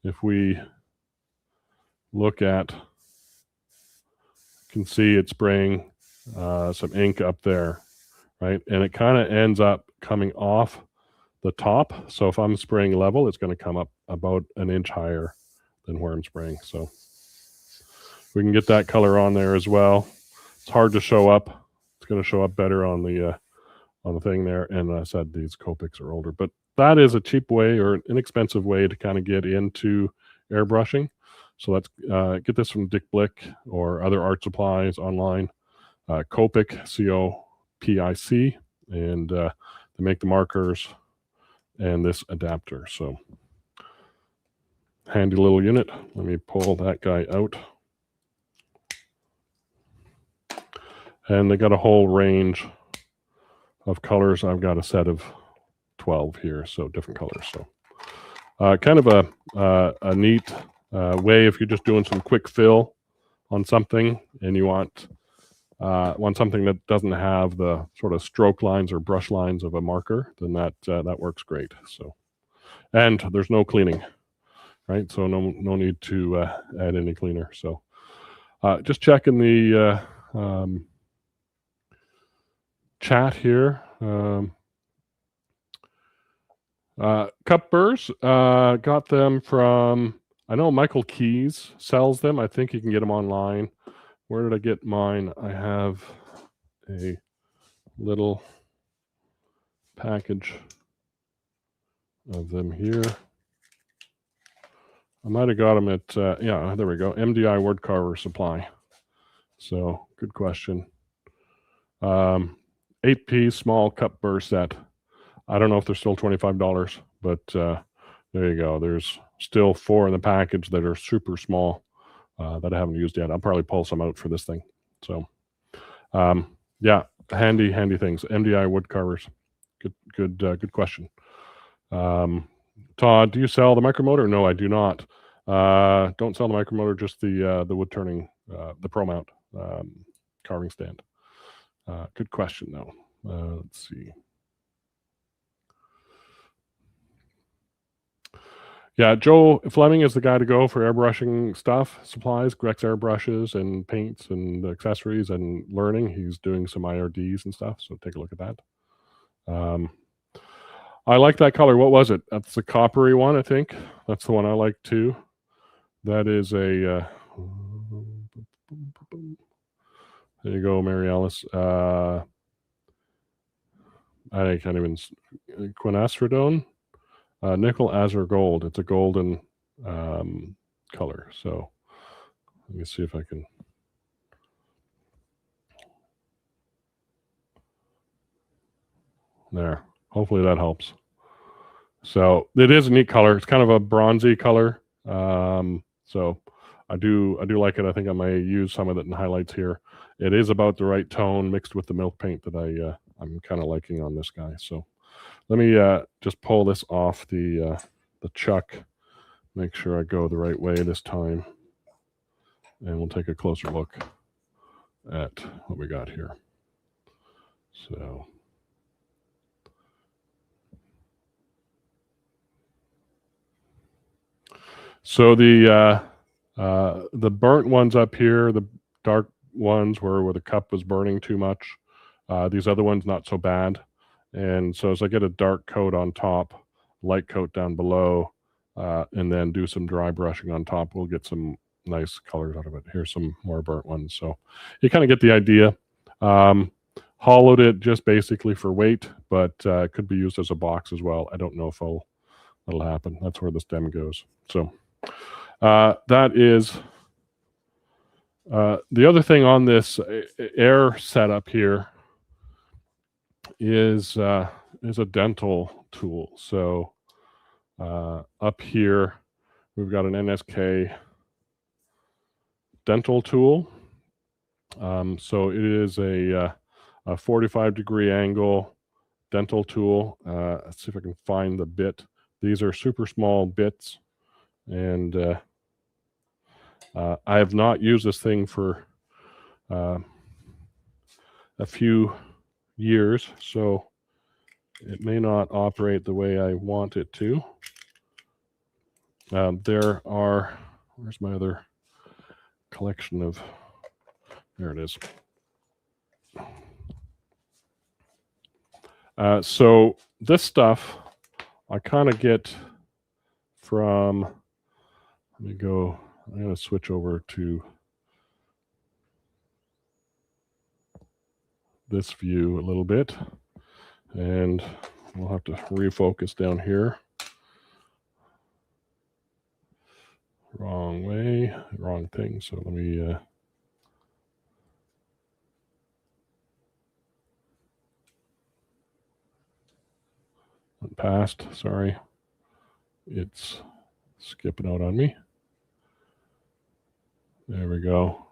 if we look at, you can see it's spraying some ink up there, right? And it kind of ends up coming off the top. So if I'm spraying level, it's going to come up about an inch higher than where I'm spraying. So we can get that color on there as well. It's hard to show up. It's going to show up better on the thing there. And I said these Copics are older, but that is a cheap way or an inexpensive way to kind of get into airbrushing. So let's get this from Dick Blick or other art supplies online. Copic, C-O-P-I-C, and they make the markers and this adapter. So handy little unit. Let me pull that guy out. And they got a whole range of colors. I've got a set of 12 here, so different colors. So kind of a neat way if you're just doing some quick fill on something and you want something that doesn't have the sort of stroke lines or brush lines of a marker, then that works great. So, and there's no cleaning, right? So no need to add any cleaner. So just checking the chat here. Cup burrs, got them from, I know Michael Keys sells them. I think you can get them online. Where did I get mine? I have a little package of them here. I might have got them at, yeah, there we go. MDI Woodcarver Supply. So, good question. 8-piece small cup burr set. I don't know if they're still $25, but there you go. There's still 4 in the package that are super small that I haven't used yet. I'll probably pull some out for this thing. So, yeah, handy things. MDI wood carvers. Good question. Todd, do you sell the micromotor? No, I do not. Don't sell the micromotor, just the wood turning, the Pro Mount carving stand. Good question, though. Let's see. Yeah, Joe Fleming is the guy to go for airbrushing stuff, supplies, Grex airbrushes and paints and accessories and learning. He's doing some IRDs and stuff, so take a look at that. I like that color. What was it? That's the coppery one, I think. That's the one I like too. That is a... there you go, Mary Alice. I can't even... Quinastrodone? Nickel, azure, gold. It's a golden color. So let me see if I can. There. Hopefully that helps. So it is a neat color. It's kind of a bronzy color. So I do like it. I think I may use some of it in highlights here. It is about the right tone mixed with the milk paint that I'm kind of liking on this guy. So let me just pull this off the chuck. Make sure I go the right way this time. And we'll take a closer look at what we got here. So the burnt ones up here, the dark ones where the cup was burning too much. These other ones not so bad. And so as I get a dark coat on top, light coat down below, and then do some dry brushing on top, we'll get some nice colors out of it. Here's some more burnt ones. So you kind of get the idea. Hollowed it just basically for weight, but it could be used as a box as well. I don't know if that'll happen. That's where the stem goes. So that is the other thing on this air setup here is a dental tool. So up here we've got an NSK dental tool. So it is a 45-degree angle dental tool. Let's see if I can find the bit. These are super small bits, and I have not used this thing for a few years, so it may not operate the way I want it to. There are, where's my other collection of, there it is. So this stuff I kind of get from, let me go, I'm going to switch over to this view a little bit, and we'll have to refocus down here. Wrong way, wrong thing. So let me past, sorry. It's skipping out on me. There we go.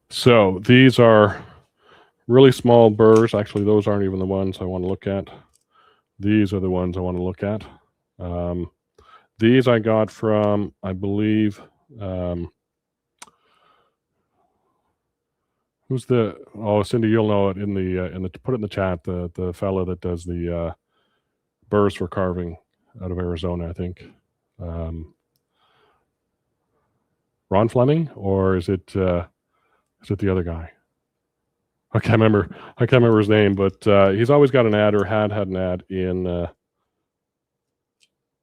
So these are really small burrs. Actually, those aren't even the ones I want to look at. These are the ones I want to look at. These I got from, I believe, who's the, oh, Cindy, you'll know it in the put it in the chat, the fella that does the burrs for carving out of Arizona, I think. Ron Fleming, or is it the other guy? I can't remember his name, but he's always got an ad, or had an ad in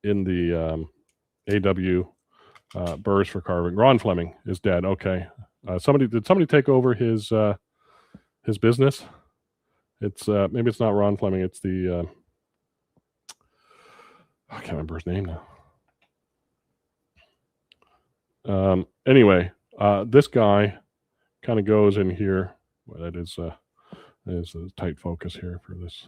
the AW burrs for carving. Ron Fleming is dead. Okay, did somebody take over his business? It's maybe it's not Ron Fleming. It's the I can't remember his name now. Anyway, this guy kind of goes in here. Well, that is a tight focus here for this.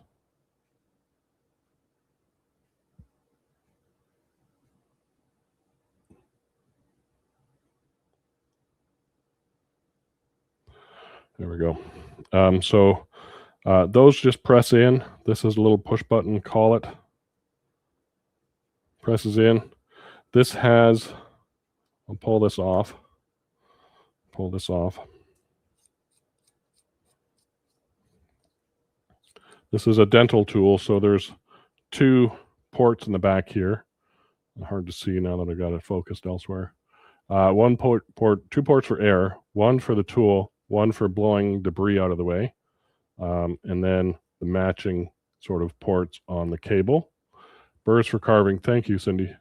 There we go. So those just press in. This is a little push button, call it. Presses in. This has, I'll pull this off. Pull this off. This is a dental tool, so there's 2 ports in the back here. Hard to see now that I got it focused elsewhere. 2 ports for air, 1 for the tool, 1 for blowing debris out of the way, and then the matching sort of ports on the cable. Burrs for carving. Thank you, Cindy.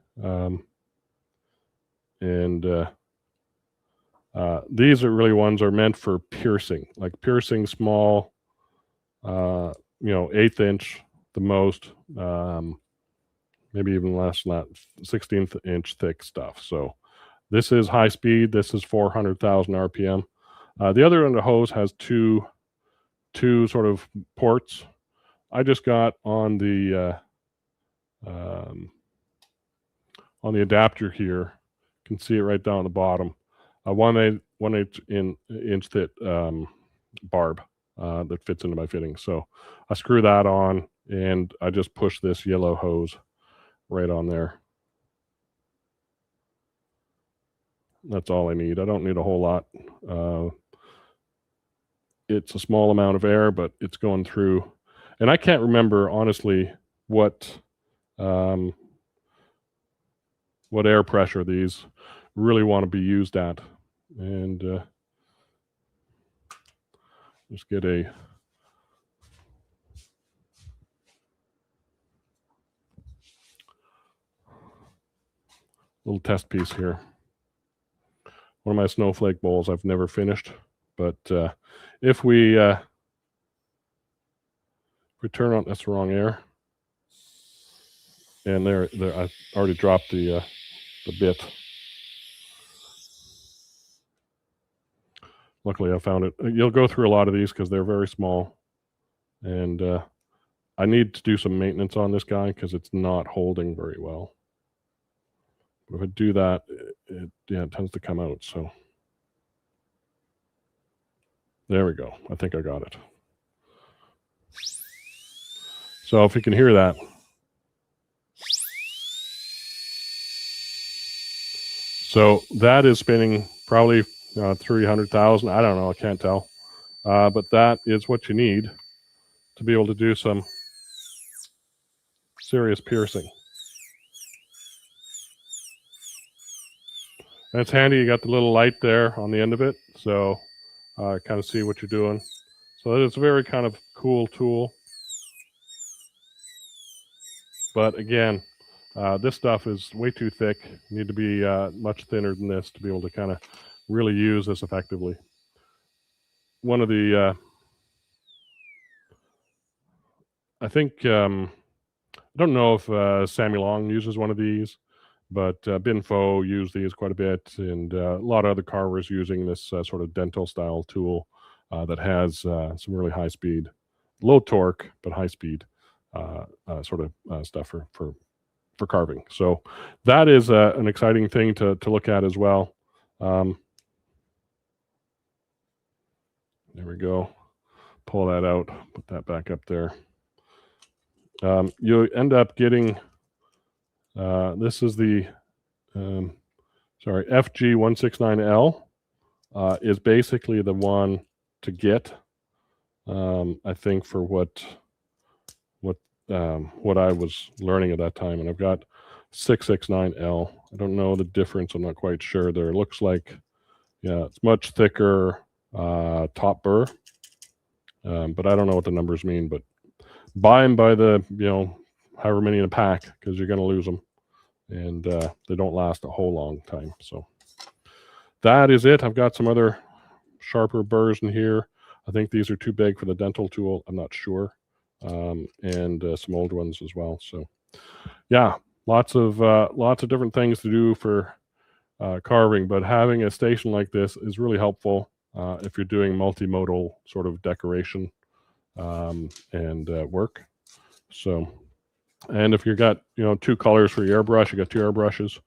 These are really ones are meant for piercing, like piercing small, 1/8 inch the most, maybe even less than that, 16th inch thick stuff. So this is high speed. This is 400,000 RPM. The other end of the hose has two sort of ports. I just got on the adapter here. You can see it right down at the bottom. 1/8 inch thick barb that fits into my fitting. So I screw that on, and I just push this yellow hose right on there. That's all I need. I don't need a whole lot. It's a small amount of air, but it's going through. And I can't remember, honestly, what air pressure these really want to be used at. And just get a little test piece here. One of my snowflake bowls I've never finished, but if we turn on, that's the wrong air, and there I already dropped the bit. Luckily, I found it. You'll go through a lot of these because they're very small, and I need to do some maintenance on this guy because it's not holding very well. But if I do that, it tends to come out. So there we go. I think I got it. So if you can hear that. So that is spinning probably 300,000. I don't know. I can't tell. But that is what you need to be able to do some serious piercing. And it's handy. You got the little light there on the end of it. So kind of see what you're doing. So it's a very kind of cool tool. But again, this stuff is way too thick. You need to be much thinner than this to be able to kind of really use this effectively. One of the, I think, I don't know if Sammy Long uses one of these, but Binfo use these quite a bit, and a lot of other carvers using this sort of dental style tool that has some really high speed, low torque, but high speed sort of stuff for carving. So that is an exciting thing to look at as well. There we go. Pull that out, put that back up there. You end up getting, this is the, FG169L is basically the one to get, I think, for what I was learning at that time. And I've got 669L. I don't know the difference. I'm not quite sure there. It looks like, yeah, it's much thicker top burr. but I don't know what the numbers mean. But buy them by the, however many in a pack, because you're going to lose them, and they don't last a whole long time. So that is it. I've got some other sharper burrs in here. I think these are too big for the dental tool. I'm not sure. And some old ones as well. So yeah, lots of different things to do for carving, but having a station like this is really helpful if you're doing multimodal sort of decoration and work. So, and if you've got 2 colors for your airbrush, you got 2 airbrushes,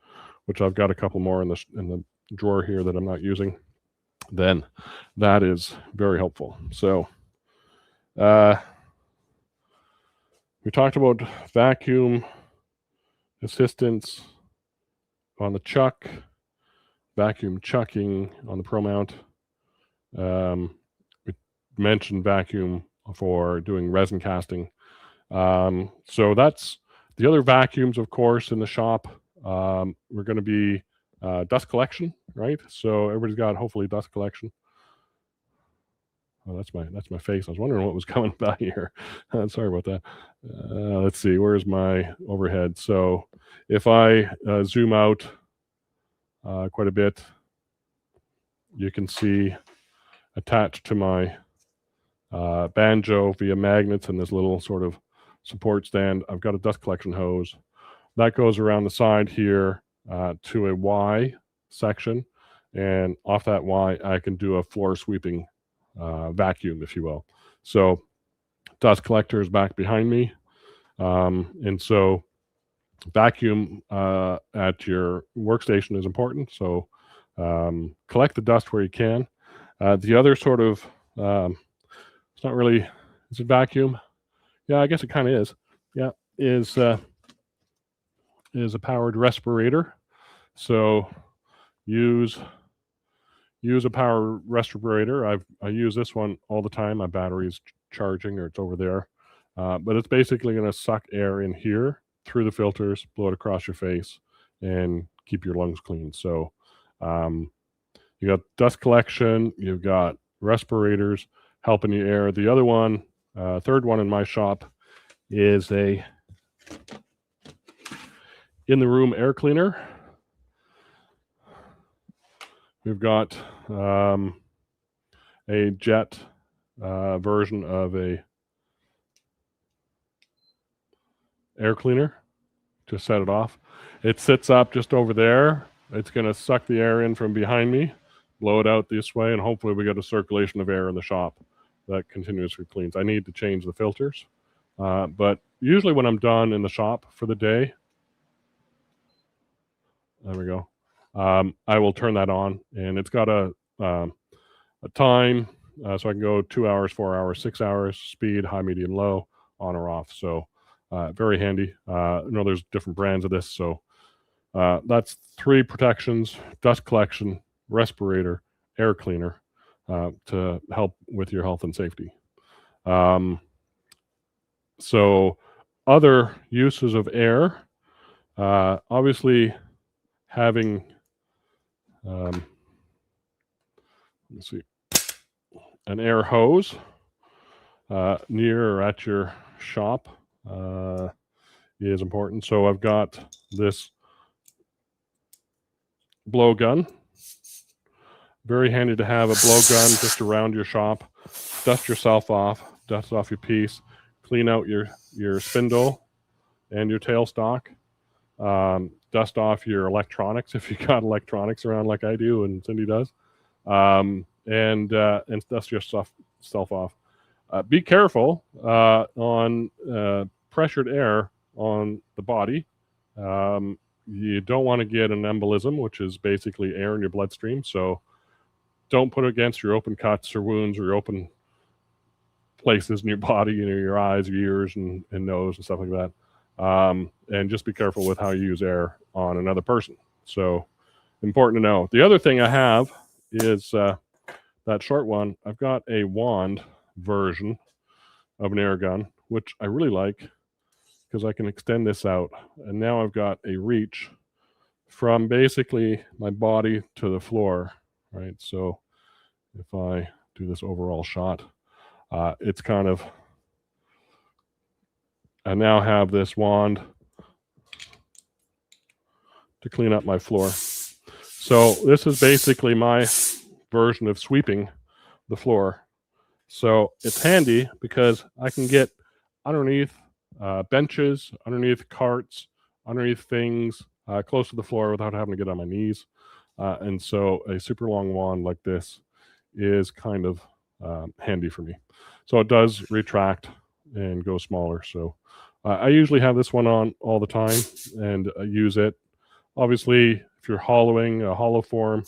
which I've got a couple more in the drawer here that I'm not using, then that is very helpful. So we talked about vacuum assistance on the chuck, vacuum chucking on the Pro Mount. We mentioned vacuum for doing resin casting. So that's the other vacuums, of course, in the shop. We're going to be dust collection, right? So everybody's got hopefully dust collection. Oh, that's my face. I was wondering what was coming by here. Sorry about that. Let's see. Where's my overhead? So if I zoom out quite a bit, you can see attached to my banjo via magnets and this little sort of support stand, I've got a dust collection hose. That goes around the side here to a Y section. And off that Y, I can do a floor sweeping vacuum, if you will. So dust collector is back behind me. And so vacuum at your workstation is important. So collect the dust where you can. The other sort of, it's not really, is it vacuum? Yeah, I guess it kind of is. Yeah, is a powered respirator. So use a power respirator. I use this one all the time. My battery's charging, or it's over there. But it's basically going to suck air in here through the filters, blow it across your face, and keep your lungs clean. So you got dust collection, you've got respirators helping you air. The other one, third one in my shop, is a in the room air cleaner. We've got a jet version of a air cleaner to set it off. It sits up just over there. It's going to suck the air in from behind me, blow it out this way, and hopefully we get a circulation of air in the shop that continuously cleans. I need to change the filters, but usually when I'm done in the shop for the day, there we go, I will turn that on, and it's got a time, so I can go 2 hours, 4 hours, 6 hours, speed, high, medium, low, on or off. So very handy. There's different brands of this. So that's 3 protections: dust collection, respirator, air cleaner, to help with your health and safety. So other uses of air, obviously having, let's see, an air hose near or at your shop is important. So I've got this blow gun. Very handy to have a blow gun just around your shop. Dust yourself off, dust off your piece, clean out your spindle and your tailstock. Dust off your electronics if you got electronics around like I do and Cindy does. And dust yourself off. Be careful on pressured air on the body. You don't want to get an embolism, which is basically air in your bloodstream. So don't put it against your open cuts or wounds or your open places in your body, your eyes, your ears, and nose and stuff like that. And just be careful with how you use air on another person. So important to know. The other thing I have is that short one. I've got a wand version of an air gun, which I really like because I can extend this out. And now I've got a reach from basically my body to the floor, right? So if I do this overall shot, it's kind of, I now have this wand to clean up my floor. So this is basically my version of sweeping the floor. So it's handy because I can get underneath benches, underneath carts, underneath things close to the floor without having to get on my knees. And so a super long wand like this is kind of handy for me. So it does retract and go smaller. So I usually have this one on all the time and use it. Obviously, if you're hollowing a hollow form,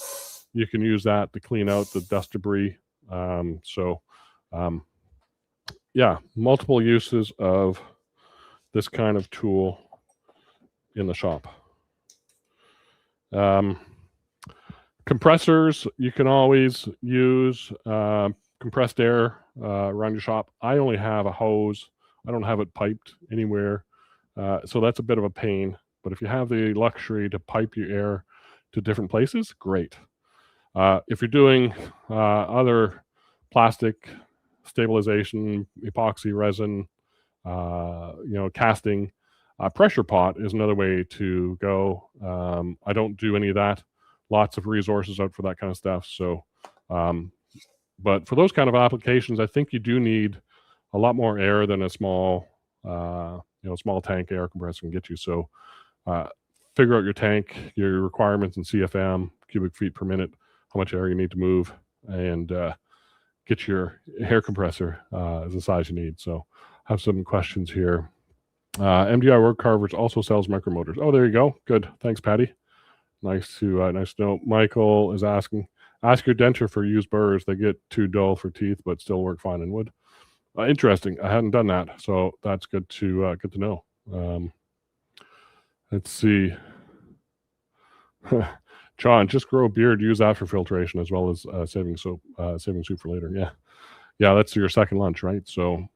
you can use that to clean out the dust debris. Yeah, multiple uses of this kind of tool in the shop. Compressors, you can always use compressed air around your shop. I only have a hose. I don't have it piped anywhere. So that's a bit of a pain. But if you have the luxury to pipe your air to different places, great. If you're doing other plastic stabilization, epoxy resin, casting, pressure pot is another way to go. I don't do any of that. Lots of resources out for that kind of stuff. So, but for those kind of applications, I think you do need a lot more air than a small, small tank air compressor can get you. So, figure out your tank, your requirements in CFM, cubic feet per minute, how much air you need to move, and get your air compressor as the size you need. So, I have some questions here. MDI Work Carvers also sells micromotors. Oh, there you go. Good. Thanks, Patty. Nice to know. Michael is asking, ask your denter for used burrs. They get too dull for teeth, but still work fine in wood. Interesting. I hadn't done that, so that's good to know. Let's see. John, just grow a beard. Use that for filtration as well as saving soup for later. Yeah. That's your second lunch, right? So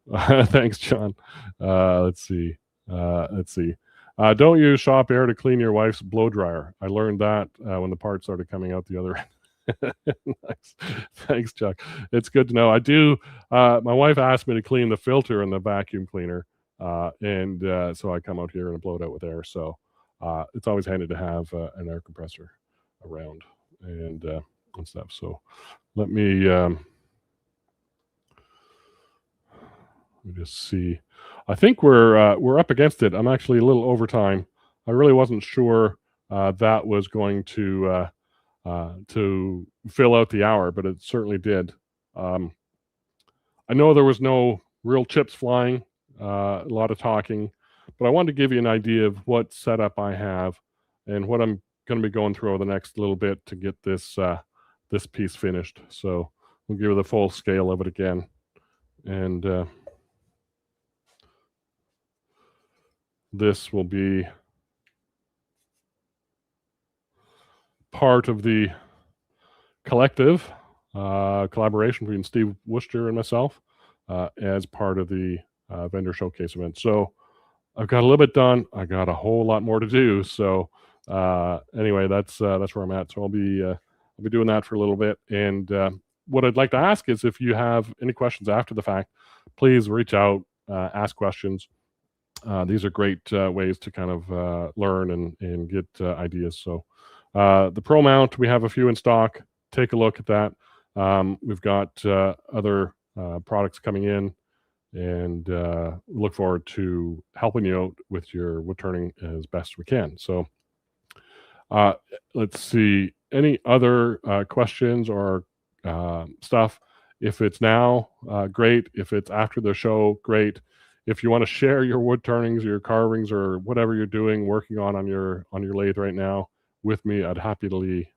thanks, John. Let's see. Don't use shop air to clean your wife's blow dryer. I learned that when the parts started coming out the other end. Nice. Thanks, Chuck. It's good to know. I do. My wife asked me to clean the filter in the vacuum cleaner, and so I come out here and blow it out with air. So it's always handy to have an air compressor around and stuff. So let me just see. I think we're up against it. I'm actually a little over time. I really wasn't sure that was going to fill out the hour, but it certainly did. I know there was no real chips flying, a lot of talking, but I wanted to give you an idea of what setup I have and what I'm going to be going through over the next little bit to get this this piece finished. So we'll give you the full scale of it again. And this will be part of the collective collaboration between Steve Worcester and myself as part of the vendor showcase event. So I've got a little bit done. I got a whole lot more to do. So anyway, that's where I'm at. So I'll be doing that for a little bit. And what I'd like to ask is if you have any questions after the fact, please reach out, ask questions. These are great ways to kind of learn and get ideas. So the Pro Mount, we have a few in stock. Take a look at that. We've got other products coming in, and look forward to helping you out with your wood turning as best we can. So let's see. Any other questions or stuff? If it's now, great. If it's after the show, great. If you want to share your wood turnings, your carvings, or whatever you're doing, working on your lathe right now with me, I'd happily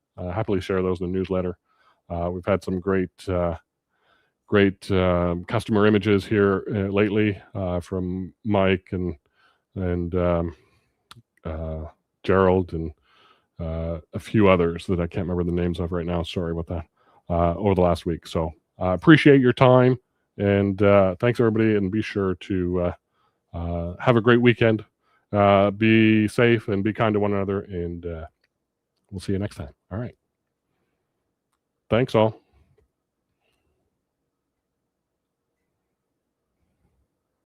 share those in the newsletter. We've had some great customer images here lately from Mike and Gerald and a few others that I can't remember the names of right now. Sorry about that. Over the last week. So appreciate your time. And thanks, everybody. And be sure to have a great weekend. Be safe and be kind to one another. And we'll see you next time. All right. Thanks, all.